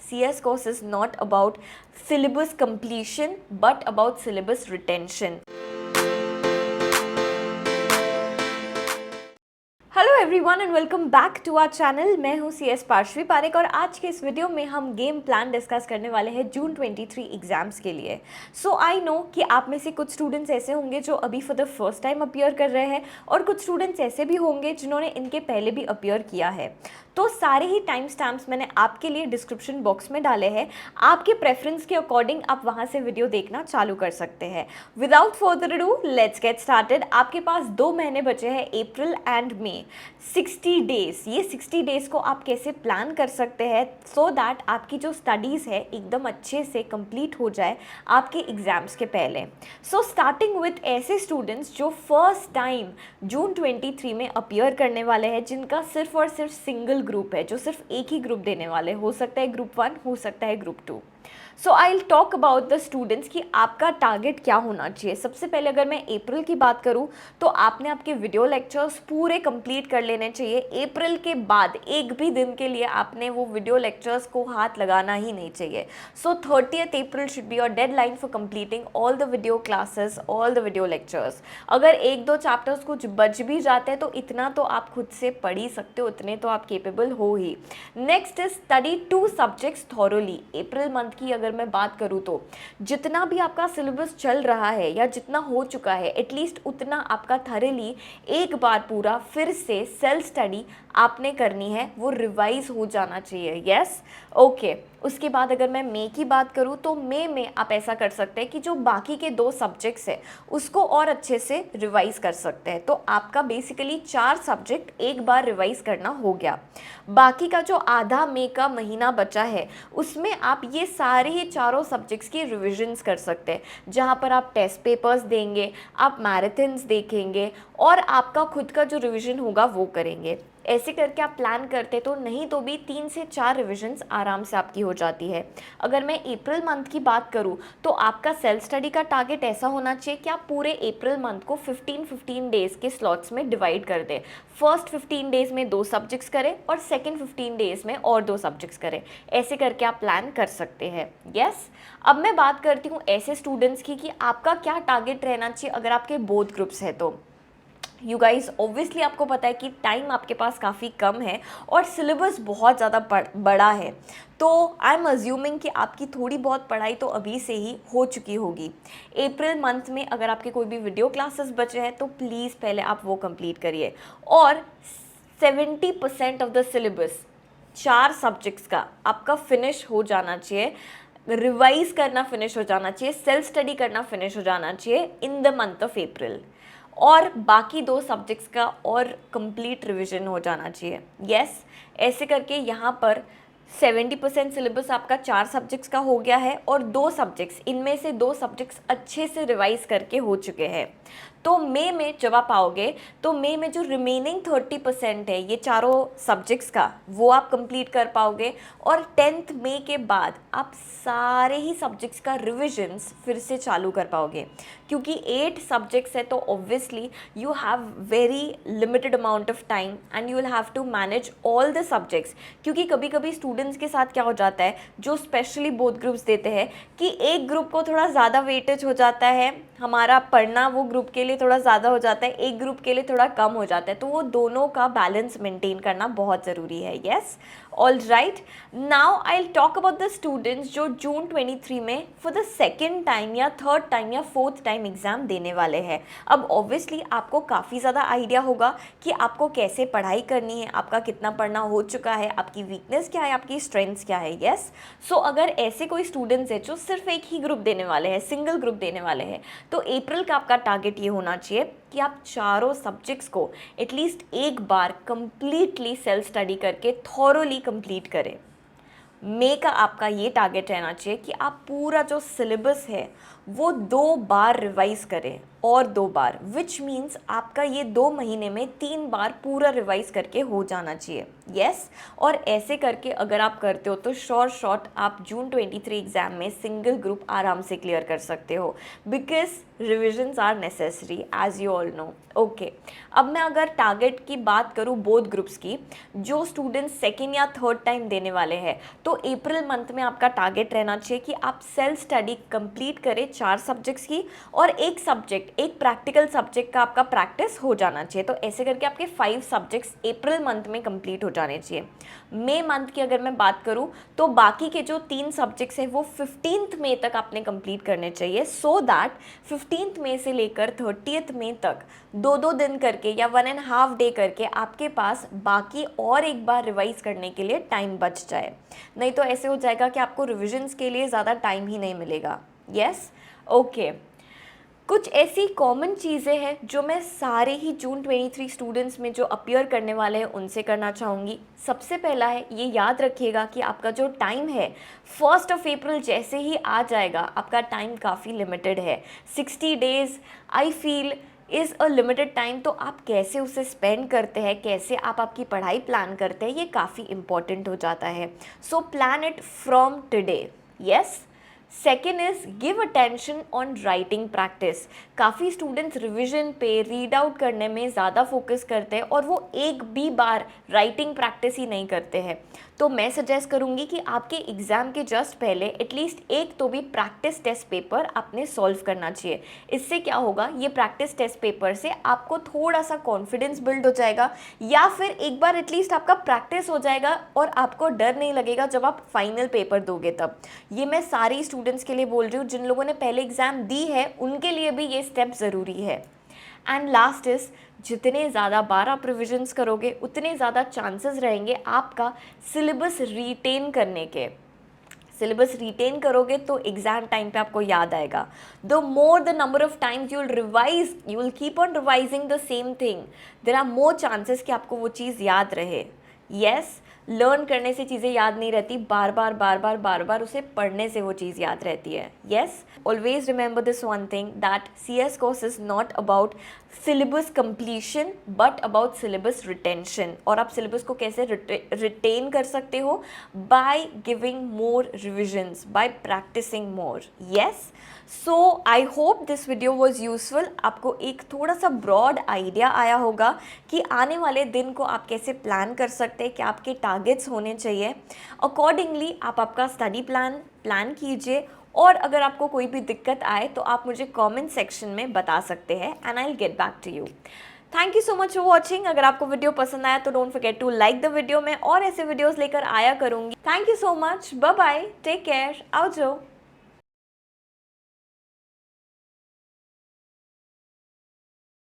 CS course is not about syllabus completion but about syllabus retention. Hello everyone and welcome back to our channel. मैं हूं CS Parshvi Parekh और आज के इस video में हम गेम प्लान डिस्कस करने वाले हैं जून 23 एग्जाम्स के लिए। सो आई नो कि आप में से कुछ स्टूडेंट्स ऐसे होंगे जो अभी for the first time appear कर रहे हैं और कुछ स्टूडेंट्स ऐसे भी होंगे जिन्होंने इनके पहले भी अपीयर किया है। तो सारे ही टाइम स्टैम्प्स मैंने आपके लिए डिस्क्रिप्शन बॉक्स में डाले हैं। आपके प्रेफरेंस के अकॉर्डिंग आप वहाँ से वीडियो देखना चालू कर सकते हैं। Without further ado let's get started. आपके पास 2 महीने बचे हैं, अप्रैल एंड मई, 60 डेज। ये 60 डेज को आप कैसे प्लान कर सकते हैं सो दैट आपकी जो स्टडीज़ है एकदम अच्छे से कंप्लीट हो जाए आपके एग्ज़ाम्स के पहले। सो स्टार्टिंग विथ ऐसे स्टूडेंट्स जो फर्स्ट टाइम जून 23 में अपीयर करने वाले हैं, जिनका सिर्फ और सिर्फ सिंगल ग्रुप है, जो सिर्फ एक ही ग्रुप देने वाले, हो सकता है ग्रुप 1, हो सकता है group 2। So I will talk about the students कि आपका टारगेट क्या होना चाहिए। सबसे पहले अगर मैं अप्रैल की बात करूं तो आपने आपके वीडियो लेक्चर्स पूरे कंप्लीट कर लेने चाहिए। अप्रैल के बाद एक भी दिन के लिए आपने वो वीडियो लेक्चर्स को हाथ लगाना ही नहीं चाहिए। सो 30th April should be your deadline for completing all the video classes, all the video lectures. अगर 1-2 चैप्टर्स कुछ बच भी जाते हैं तो इतना तो आप खुद से पढ़ ही सकते हो, उतने तो आप केपेबल हो ही। Next is study 2 subjects thoroughly. April month की अगर मैं बात करूं तो जितना भी आपका सिलेबस चल रहा है या जितना हो चुका है, एटलीस्ट उतना आपका थॉरली एक बार पूरा फिर से सेल्फ स्टडी आपने करनी है, वो रिवाइज हो जाना चाहिए। Yes, okay. उसके बाद अगर मैं मई की बात करूं तो मई में आप ऐसा कर सकते हैं कि जो बाकी के 2 सब्जेक्ट्स है उसको और अच्छे से रिवाइज कर सकते हैं। तो आपका बेसिकली 4 सब्जेक्ट एक बार रिवाइज करना हो गया। बाकी का जो आधा मई का महीना बचा है उसमें आप ये सारे ही चारों सब्जेक्ट्स की रिविजन्स कर सकते हैं, जहाँ पर आप टेस्ट पेपर्स देंगे, आप मैराथन्स देखेंगे और आपका खुद का जो रिविज़न होगा वो करेंगे। ऐसे करके आप प्लान करते तो नहीं तो भी 3 से 4 रिविजन्स आराम से आपकी हो जाती है। अगर मैं अप्रैल मंथ की बात करूं तो आपका सेल्फ स्टडी का टारगेट ऐसा होना चाहिए कि आप पूरे अप्रैल मंथ को 15-15 डेज़ के स्लॉट्स में डिवाइड कर दें। फर्स्ट 15 डेज़ में 2 सब्जेक्ट्स करें और सेकेंड 15 डेज़ में और 2 सब्जेक्ट्स करें। ऐसे करके आप प्लान कर सकते हैं। यस, अब मैं बात करती हूँ ऐसे स्टूडेंट्स की कि आपका क्या टारगेट रहना चाहिए अगर आपके बोथ ग्रुप्स है तो। यू गाइज ऑब्वियसली आपको पता है कि टाइम आपके पास काफ़ी कम है और सिलेबस बहुत ज़्यादा बड़ा है, तो आई एम अज्यूमिंग कि आपकी थोड़ी बहुत पढ़ाई तो अभी से ही हो चुकी होगी। अप्रैल मंथ में अगर आपके कोई भी वीडियो क्लासेस बचे हैं तो प्लीज़ पहले आप वो कंप्लीट करिए और 70% ऑफ द सिलेबस 4 सब्जेक्ट्स का आपका फिनिश हो जाना चाहिए, रिवाइज करना फिनिश हो जाना चाहिए, सेल्फ स्टडी करना फिनिश हो जाना चाहिए in the month of April, और बाकी 2 सब्जेक्ट्स का और कंप्लीट रिवीजन हो जाना चाहिए। यस, ऐसे करके यहाँ पर 70% सिलेबस आपका 4 सब्जेक्ट्स का हो गया है और 2 सब्जेक्ट्स, इनमें से 2 सब्जेक्ट्स अच्छे से रिवाइज करके हो चुके हैं। तो मई में जब आप आओगे तो मई में जो रिमेनिंग 30% है ये चारों सब्जेक्ट्स का, वो आप कंप्लीट कर पाओगे और 10th मई के बाद आप सारे ही सब्जेक्ट्स का रिविजन्स फिर से चालू कर पाओगे। क्योंकि 8 सब्जेक्ट्स है तो obviously you have very limited amount of time and you will have to manage all the subjects. क्योंकि कभी कभी स्टूडेंट्स के साथ क्या हो जाता है, जो स्पेशली बोथ ग्रुप्स देते हैं कि एक ग्रुप को थोड़ा ज़्यादा वेटेज हो जाता है, हमारा पढ़ना वो ग्रुप के लिए थोड़ा ज़्यादा हो जाता है, एक ग्रुप के लिए थोड़ा कम हो जाता है, तो वो दोनों का बैलेंस मेंटेन करना बहुत ज़रूरी है। Yes, all right. Now I will talk about the students जो जून 23 में फॉर द सेकेंड टाइम या थर्ड टाइम या फोर्थ टाइम एग्ज़ाम देने वाले हैं। अब ऑब्वियसली आपको काफ़ी ज़्यादा आइडिया होगा कि आपको कैसे पढ़ाई करनी है, आपका कितना पढ़ना हो चुका है, आपकी वीकनेस क्या है, आपकी स्ट्रेंथ्स क्या है। यस, सो अगर ऐसे कोई स्टूडेंट्स है जो सिर्फ एक ही ग्रुप देने वाले हैं, सिंगल ग्रुप देने वाले हैं, तो अप्रैल का आपका टारगेट ये होना चाहिए कि आप चारों सब्जेक्ट्स को एटलीस्ट एक बार कंप्लीटली सेल्फ स्टडी करके थॉरोली कंप्लीट करें। मई का आपका ये टारगेट रहना चाहिए कि आप पूरा जो सिलेबस है वो 2 बार रिवाइज करें। और 2 बार, विच मीन्स आपका ये 2 महीने में 3 बार पूरा रिवाइज करके हो जाना चाहिए। यस, और ऐसे करके अगर आप करते हो तो शॉर्ट आप जून 23 एग्ज़ाम में सिंगल ग्रुप आराम से क्लियर कर सकते हो, because revisions are necessary as you all know. Okay, अब मैं अगर टारगेट की बात करूँ बोथ ग्रुप्स की, जो स्टूडेंट्स सेकेंड या थर्ड टाइम देने वाले हैं, तो अप्रैल मंथ में आपका टारगेट रहना चाहिए कि आप सेल्फ स्टडी कंप्लीट करें 4 सब्जेक्ट्स की, और एक सब्जेक्ट, एक प्रैक्टिकल सब्जेक्ट का आपका प्रैक्टिस हो जाना चाहिए। तो ऐसे करके आपके 5 सब्जेक्ट्स अप्रैल मंथ में कंप्लीट हो जाने चाहिए। मई मंथ की अगर मैं बात करूं तो बाकी के जो 3 सब्जेक्ट्स हैं वो 15th मई तक आपने कंप्लीट करने चाहिए, सो दैट 15th मई से लेकर 30th मई तक 2-2 दिन करके या 1.5 डे करके आपके पास बाकी और एक बार रिवाइज करने के लिए टाइम बच जाए। नहीं तो ऐसे हो जाएगा कि आपको रिविजन्स के लिए ज़्यादा टाइम ही नहीं मिलेगा। Yes, okay. कुछ ऐसी कॉमन चीज़ें हैं जो मैं सारे ही जून 23 स्टूडेंट्स में जो अपीयर करने वाले हैं उनसे करना चाहूँगी। सबसे पहला है, ये याद रखिएगा कि आपका जो टाइम है 1 अप्रैल जैसे ही आ जाएगा, आपका टाइम काफ़ी लिमिटेड है। 60 days I feel is a limited time. तो आप कैसे उसे स्पेंड करते हैं, कैसे आप आपकी पढ़ाई प्लान करते हैं, ये काफ़ी इंपॉर्टेंट हो जाता है। So plan it from today. Yes. Second is give attention on writing practice. काफ़ी स्टूडेंट्स रिविजन पे रीड आउट करने में ज़्यादा फोकस करते हैं और वो एक भी बार राइटिंग प्रैक्टिस ही नहीं करते हैं। तो मैं सजेस्ट करूँगी कि आपके एग्ज़ाम के जस्ट पहले एटलीस्ट एक तो भी प्रैक्टिस टेस्ट पेपर आपने सॉल्व करना चाहिए। इससे क्या होगा, ये प्रैक्टिस टेस्ट पेपर से आपको थोड़ा सा कॉन्फिडेंस बिल्ड हो जाएगा, या फिर एक बार एटलीस्ट आपका प्रैक्टिस हो जाएगा और आपको डर नहीं लगेगा जब आप फाइनल पेपर दोगे तब। ये मैं सारी स्टूडेंट्स के लिए बोल रही हूँ, जिन लोगों ने पहले एग्ज़ाम दी है उनके लिए भी ये स्टेप ज़रूरी है। एंड लास्ट इज, जितने ज़्यादा बार आप रिविजन्स करोगे उतने ज़्यादा चांसेस रहेंगे आपका सिलेबस रिटेन करने के। सिलेबस रिटेन करोगे तो एग्जाम टाइम पे आपको याद आएगा। The more the number of times you will revise, you will keep on revising the same thing, there are more chances कि आपको वो चीज़ याद रहे। यस, लर्न करने से चीज़ें याद नहीं रहती, बार बार उसे पढ़ने से वो चीज़ याद रहती है। Yes, always remember this one thing, that CS course is not about syllabus completion but about syllabus retention. और आप सिलेबस को कैसे रिटेन कर सकते हो, by giving more revisions, by practising more. Yes, so I hope this video was useful. आपको एक थोड़ा सा ब्रॉड आइडिया आया होगा कि आने वाले दिन को आप कैसे प्लान कर सकते हैं, क्या आपके टारगेट्स होने चाहिए। अकॉर्डिंगली आप आपका स्टडी प्लान कीजिए, और अगर आपको कोई भी दिक्कत आए तो आप मुझे कमेंट सेक्शन में बता सकते हैं and I will get back to you. Thank you so much for watching. अगर आपको वीडियो पसंद आया तो don't forget to like the video. मैं और ऐसे वीडियोस लेकर आया करूँगी। Thank you so much, bye bye, take care, आओ जो।